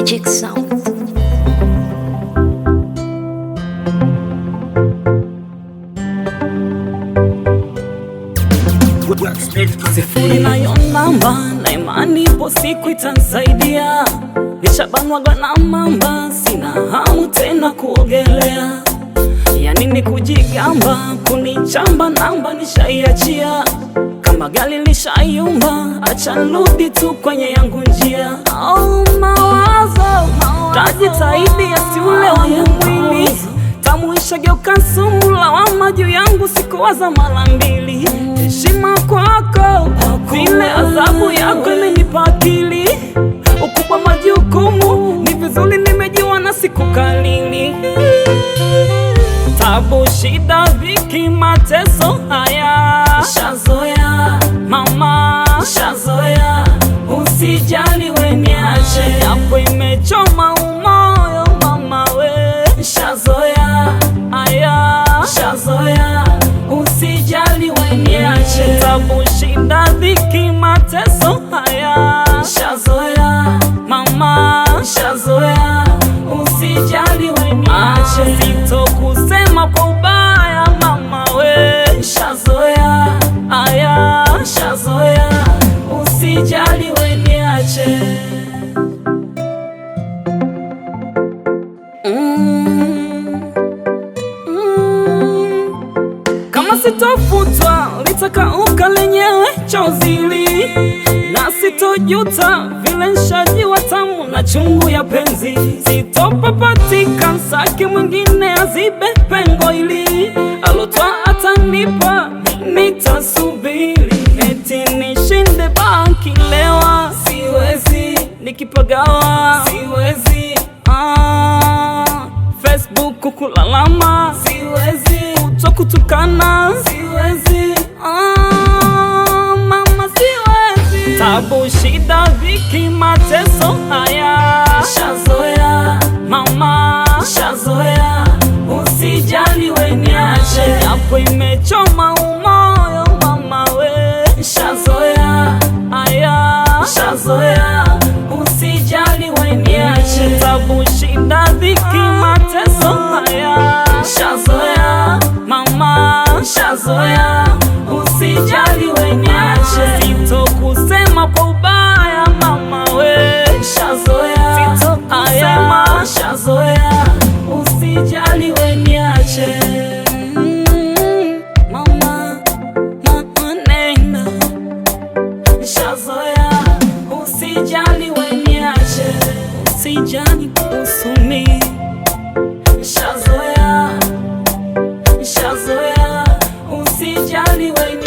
Magic Sound. Sifuri nayo namba na imani ipo siku itanisaidia. Nishabanwaga na mamba, sina hamu tena kuogelea. Ya nini kujigamba, kunichamba namba nishaiachia. Kama gari lishayumba, acha nirudi tu kwenye yangu njia. Mawazo, tajitahidi yasiule wangu mwili. Tamu ishageuka sumu, lawama juu yangu sikuwaza mara mbili. Heshima kwako, vile adhabu yako imenipa akili. Ukubwa majukumu, ni vizuri nimejiwa na sikukalili. Tabu, shida, dhiki, mateso haya shazoea mama, shazoea. Usijali we niache, hapo imechoma umoyo mama we. Shazoea haya, shazoea. Usijali we niache, tabu, shida, dhiki, mateso haya shazoea mama, shazoea. Usijali we niache, sitokusema kwa ubaya mama we. Shazoea haya, shazoea. Usijali we niache. Kama sitofutwa litakauka lenyewe chozi hili, na sitojuta vile nshajiwa tamu na chungu ya penzi. Sitopapatika nsake mwingine azibe pengo hili, alotwa atanipa nitasubiri. Eti nishinde banki lewa, siwezi. Nikipagawa, siwezi. Facebook kukulalama, siwezi. Kutokutukana, siwezi. Mama siwezi. Tabu, shida, dhiki, mateso haya shazoea mama, shazoea. Usijali we niache, hapo imechoma umoyo mama we. Shazoea haya, shazoea. Usijali we niache, tabu, shida, dhiki, mateso haya shazoea mama, shazoea. Usijali we niache, sitokusema kwa ubaya mama we. Shazoea sitokusema, shazoea. Usijali we niache mama, nenda. Shazoea, usijali we niache. Usijali kuhusu mimi. Shazoea, shazoea. Usijali we niache.